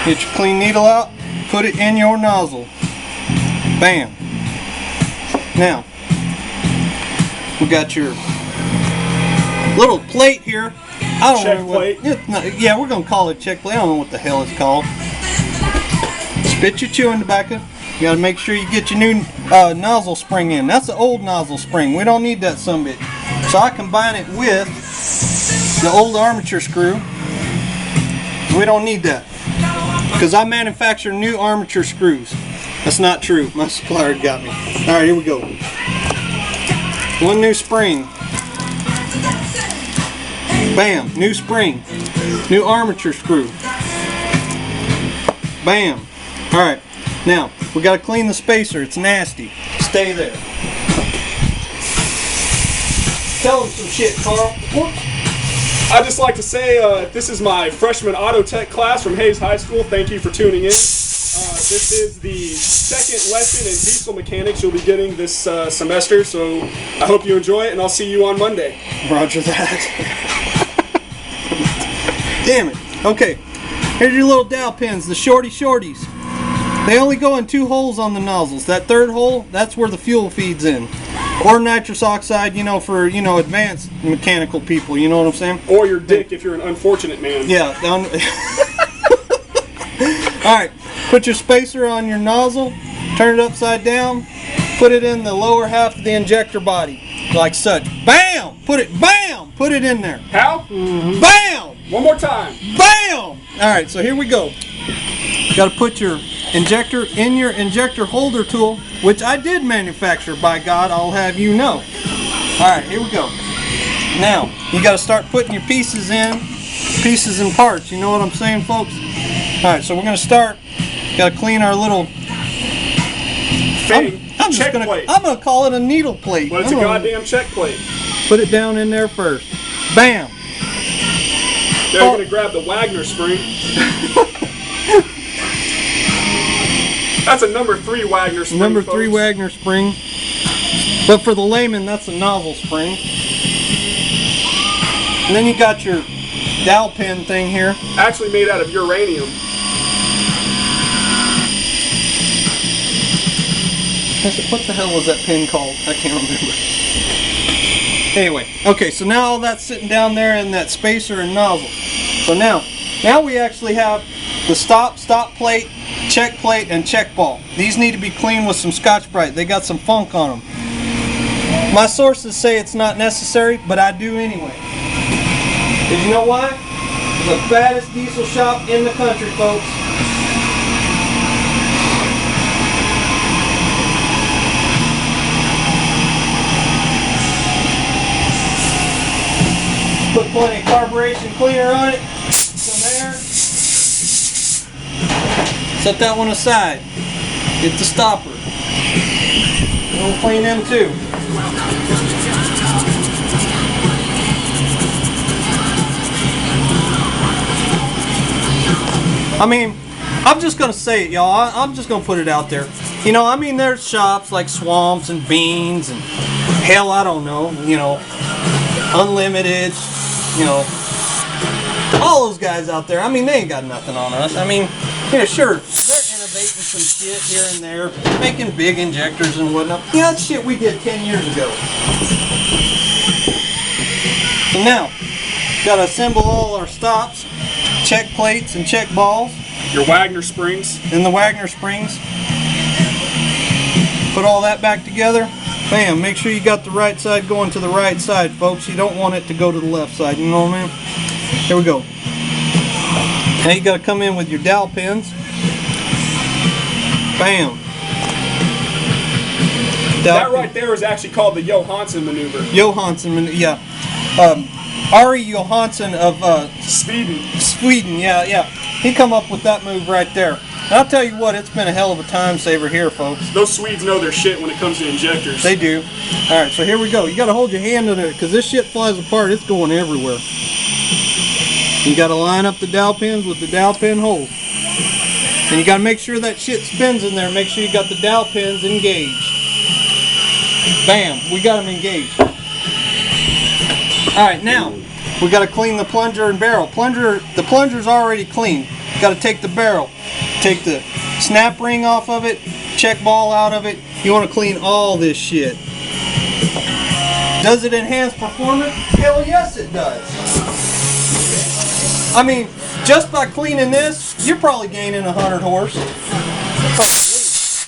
Get your clean needle out, put it in your nozzle. Bam. Now, we got your little plate here. I don't check know plate. Yeah, we're gonna call it check plate. I don't know what the hell it's called. Spit your chewing tobacco. You gotta make sure you get your new nozzle spring in. That's the old nozzle spring. We don't need that sumbitch. So I combine it with the old armature screw. We don't need that because I manufacture new armature screws. That's not true. My supplier got me. All right, here we go. One new spring. Bam, new spring. New armature screw. Bam. All right, now we got to clean the spacer. It's nasty. Stay there. Tell them some shit, Carl. I'd just like to say this is my freshman auto tech class from Hayes High School. Thank you for tuning in. This is the second lesson in diesel mechanics you'll be getting this semester, so I hope you enjoy it, and I'll see you on Monday. Roger that. Damn it. Okay, here's your little dowel pins, the shorties. They only go in 2 holes on the nozzles. That third hole, that's where the fuel feeds in. Or nitrous oxide, you know, for, you know, advanced mechanical people, you know what I'm saying? Or your dick if you're an unfortunate man. Yeah. Alright, put your spacer on your nozzle, turn it upside down, put it in the lower half of the injector body, like such. Bam! Put it in there. How? Mm-hmm. Bam! One more time. Bam! Alright, so here we go. Got to put your injector in your injector holder tool, which I did manufacture, by God, I'll have you know. Alright, here we go. Now, you got to start putting your pieces in parts, you know what I'm saying, folks? Alright, so we're going to start. Got to clean our little thing. I'm going to call it a needle plate. But it's a goddamn check plate. Put it down in there first. Bam! Now you're going to grab the Wagner spring. That's a number 3 Wagner spring. Number 3 Wagner spring. But for the layman, that's a nozzle spring. And then you got your dowel pin thing here. Actually made out of uranium. What the hell was that pin called? I can't remember. Anyway, okay, so now all that's sitting down there in that spacer and nozzle. So now we actually have the stop plate, check plate, and check ball. These need to be cleaned with some Scotch-Brite. They got some funk on them. My sources say it's not necessary, but I do anyway. Did you know why? The fattest diesel shop in the country, folks. Put plenty of carburation cleaner on it. Some air. Set that one aside. Get the stopper. We'll clean them too. I mean, I'm just gonna say it, y'all. I'm just gonna put it out there. You know, I mean, there's shops like Swamps and Beans and hell, I don't know. You know, Unlimited. You know, all those guys out there. I mean, they ain't got nothing on us. I mean, yeah, sure, they're innovating some shit here and there, making big injectors and whatnot. Yeah, that's shit we did 10 years ago. So now, got to assemble all our stops, check plates, and check balls. Your Wagner springs. And the Wagner springs. Put all that back together. Bam, make sure you got the right side going to the right side, folks. You don't want it to go to the left side, you know what I mean? Here we go. Now you got to come in with your dowel pins. Bam. That right there is actually called the Johansson maneuver. Yeah. Ari Johansson of Sweden, yeah. He come up with that move right there. And I'll tell you what, it's been a hell of a time saver here, folks. Those Swedes know their shit when it comes to injectors. They do. Alright, so here we go. You got to hold your hand on it because this shit flies apart. It's going everywhere. You got to line up the dowel pins with the dowel pin holes. And you got to make sure that shit spins in there. Make sure you got the dowel pins engaged. Bam, we got them engaged. Alright, now we got to clean the plunger and barrel. The plunger's already clean. Got got to take the barrel, take the snap ring off of it, check ball out of it. You want to clean all this shit. Does it enhance performance? Hell yes it does. I mean, just by cleaning this, you're probably gaining 100 horse.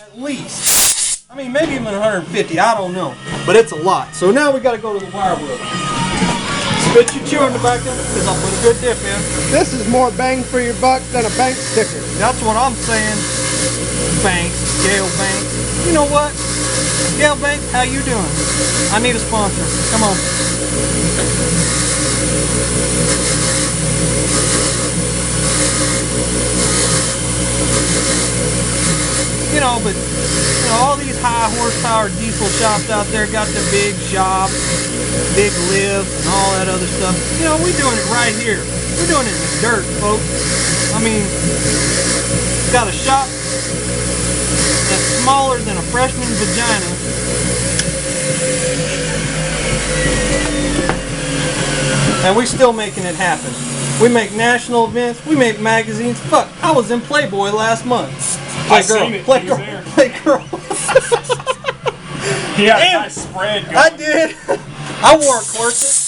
At least. I mean, maybe even 150, I don't know. But it's a lot. So now we got to go to the wire wheel. Spit your chewing tobacco, because I'll put a good dip in. This is more bang for your buck than a bank sticker. That's what I'm saying. Banks, Gail Banks. You know what? Gail Banks, how you doing? I need a sponsor. Come on. You know, but you know, all these high horsepower diesel shops out there got the big shop, big live, and all that other stuff. You know, we're doing it right here. We're doing it in the dirt, folks. I mean, got a shop that's smaller than a freshman's vagina. And we still making it happen. We make national events, we make magazines. Fuck, I was in Playboy last month. Play girl, seen it. play He girl, was there. play girl. He had Damn. a nice spread going. I did. I wore a corset.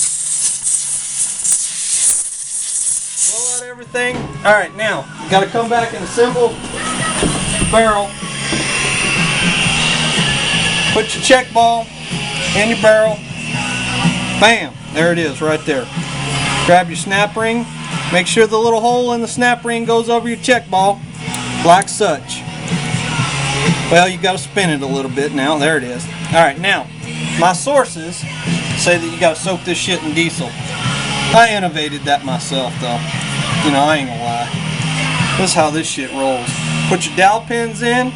Blow out everything. Alright, now, you gotta come back and assemble barrel. Put your check ball in your barrel. Bam! There it is, right there. Grab your snap ring. Make sure the little hole in the snap ring goes over your check ball, like such. Well, you got to spin it a little bit now. There it is. Alright, now, my sources say that you got to soak this shit in diesel. I innovated that myself, though. You know, I ain't gonna lie. This is how this shit rolls. Put your dowel pins in.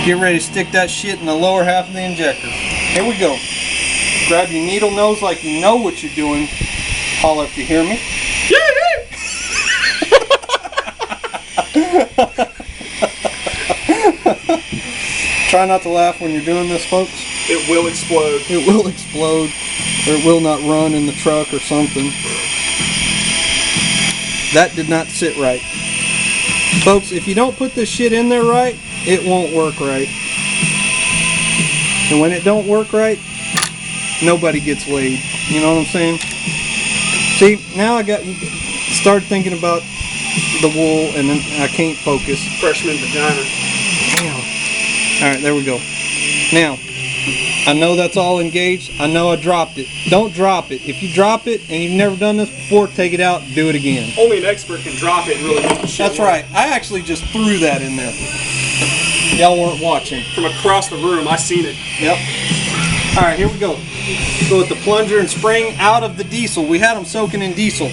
Get ready to stick that shit in the lower half of the injector. Here we go. Grab your needle nose like you know what you're doing. Holler if you hear me. Try not to laugh when you're doing this, folks. It will explode. It will explode, or it will not run in the truck or something. That did not sit right. Folks, if you don't put this shit in there right, it won't work right. And when it don't work right, nobody gets laid. You know what I'm saying? See, now I got started thinking about the wool, and then I can't focus. Freshman vagina. Damn. Alright, there we go. Now, I know that's all engaged. I know I dropped it. Don't drop it. If you drop it and you've never done this before, take it out and do it again. Only an expert can drop it and really make the shit That's work. right. I actually just threw that in there. Y'all weren't watching. From across the room, I seen it. Yep. Alright, here we go. Go with the plunger and spring out of the diesel. We had them soaking in diesel.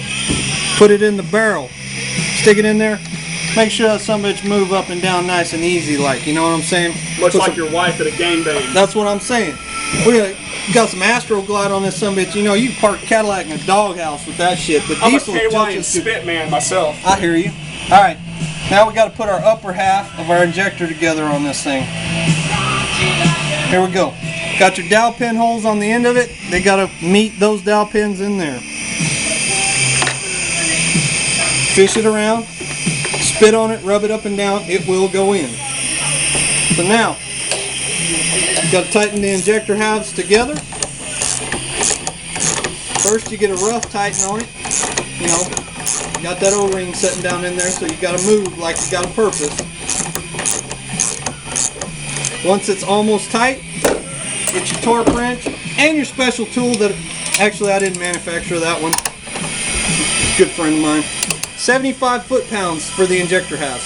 Put it in the barrel. Stick it in there. Make sure that some bitch move up and down nice and easy, like, you know what I'm saying? Much like your wife at a gangbang. That's what I'm saying. We got some Astroglide on this some bitch. You know, you can park a Cadillac in a doghouse with that shit. But I'm a diesel is KY just and as good. spit man myself. I hear you. All right, now we got to put our upper half of our injector together on this thing. Here we go. Got your dowel pin holes on the end of it. They got to meet those dowel pins in there. Fish it around. Spit on it, rub it up and down, it will go in. So now, you got to tighten the injector halves together. First you get a rough tighten on it. You know, you got that O-ring sitting down in there, so you got to move like you got a purpose. Once it's almost tight, get your torque wrench and your special tool that, actually I didn't manufacture that one. Good friend of mine. 75 foot-pounds for the injector halves.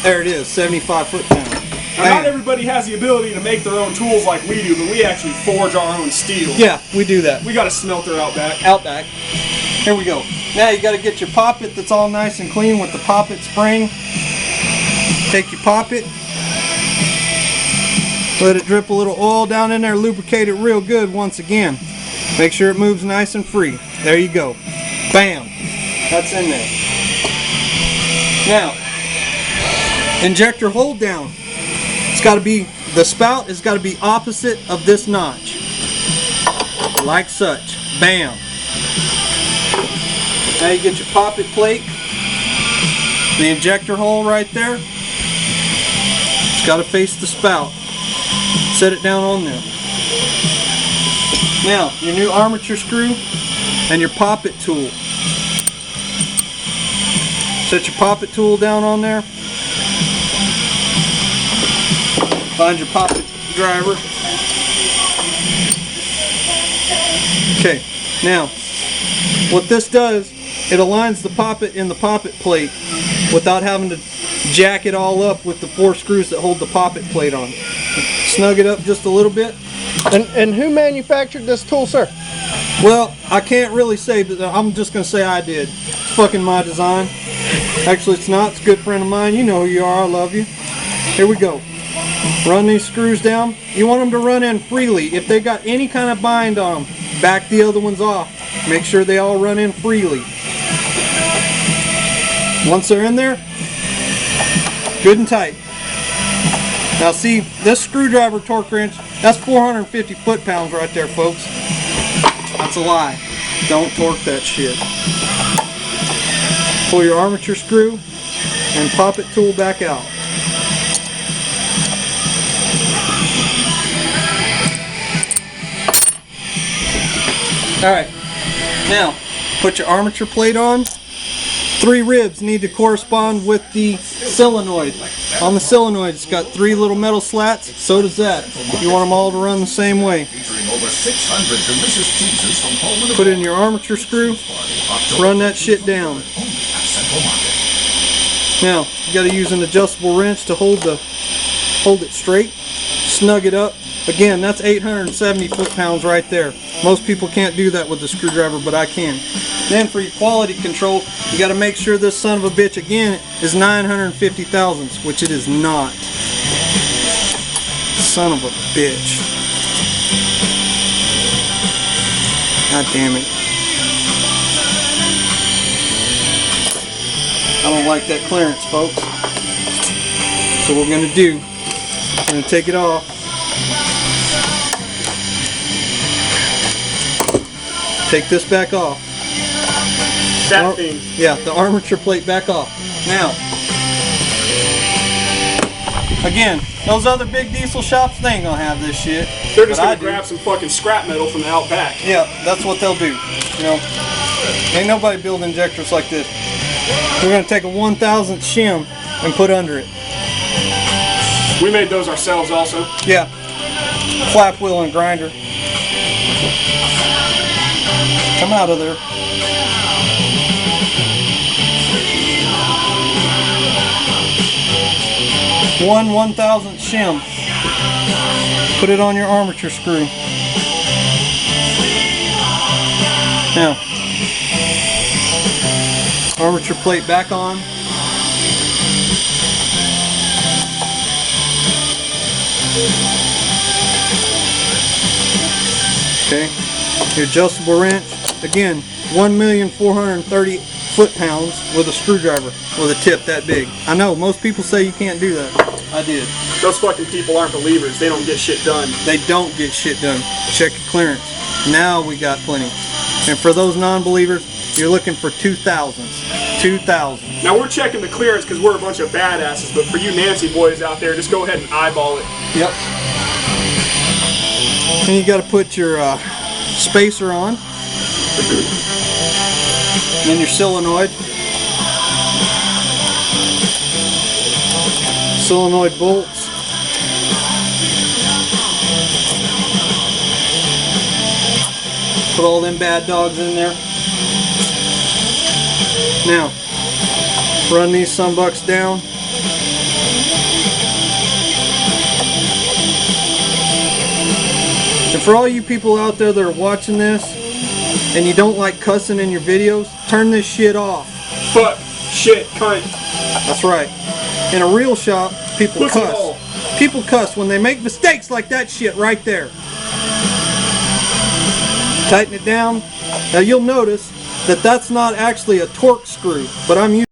There it is, 75 foot-pounds. Now, not everybody has the ability to make their own tools like we do, but we actually forge our own steel. Yeah, we do that. We got a smelter out back. Out back. Here we go. Now you got to get your poppet that's all nice and clean with the poppet spring. Take your poppet. Let it drip a little oil down in there. Lubricate it real good once again. Make sure it moves nice and free. There you go. Bam. That's in there. Now, injector hold down. It's got to be, the spout has got to be opposite of this notch. Like such. Bam. Now you get your poppet plate. The injector hole right there, it's got to face the spout. Set it down on there. Now, your new armature screw and your poppet tool. Set your poppet tool down on there. Find your poppet driver. Okay, now what this does, it aligns the poppet in the poppet plate without having to jack it all up with the 4 screws that hold the poppet plate on. Snug it up just a little bit. And who manufactured this tool, sir? Well, I can't really say, but I'm just going to say I did. It's fucking my design. Actually, it's not. It's a good friend of mine. You know who you are. I love you. Here we go. Run these screws down. You want them to run in freely. If they got any kind of bind on them, back the other ones off. Make sure they all run in freely. Once they're in there, good and tight. Now see, this screwdriver torque wrench, that's 450 foot-pounds right there, folks. That's a lie. Don't torque that shit. Pull your armature screw and poppet tool back out. Alright, now put your armature plate on. 3 ribs need to correspond with the solenoid. On the solenoid, it's got 3 little metal slats, so does that. You want them all to run the same way. Put in your armature screw, run that shit down. Now, you got to use an adjustable wrench to hold it straight, snug it up. Again, that's 870 foot-pounds right there. Most people can't do that with the screwdriver, but I can. Then for your quality control, you got to make sure this son of a bitch, again, is 950 thousandths, which it is not. Son of a bitch. God damn it. I don't like that clearance, folks. So what we're going to do, we're going to take it off. Take this back off. That thing. Yeah, the armature plate back off. Now, again, those other big diesel shops, they ain't gonna have this shit. They're just gonna grab some fucking scrap metal from the out back. Yeah, that's what they'll do. You know, ain't nobody build injectors like this. We're gonna take a 1,000th shim and put under it. We made those ourselves also. Yeah, flap wheel and grinder. Come out of there. One 1,000th shim. Put it on your armature screw. Now, armature plate back on. Okay, your adjustable wrench. Again, 1,430 foot-pounds with a screwdriver with a tip that big. I know, most people say you can't do that. I did. Those fucking people aren't believers. They don't get shit done. They don't get shit done. Check your clearance. Now we got plenty. And for those non-believers, you're looking for 2,000ths. 2,000. Now we're checking the clearance because we're a bunch of badasses, but for you Nancy boys out there, just go ahead and eyeball it. Yep. And you got to put your spacer on. And then your solenoid. Solenoid bolts. Put all them bad dogs in there. Now, run these sunbucks down. And for all you people out there that are watching this and you don't like cussing in your videos, turn this shit off. Fuck, shit, cunt. That's right. In a real shop, people cuss. People cuss when they make mistakes like that shit right there. Tighten it down. Now you'll notice that that's not actually a torque screw, but I'm using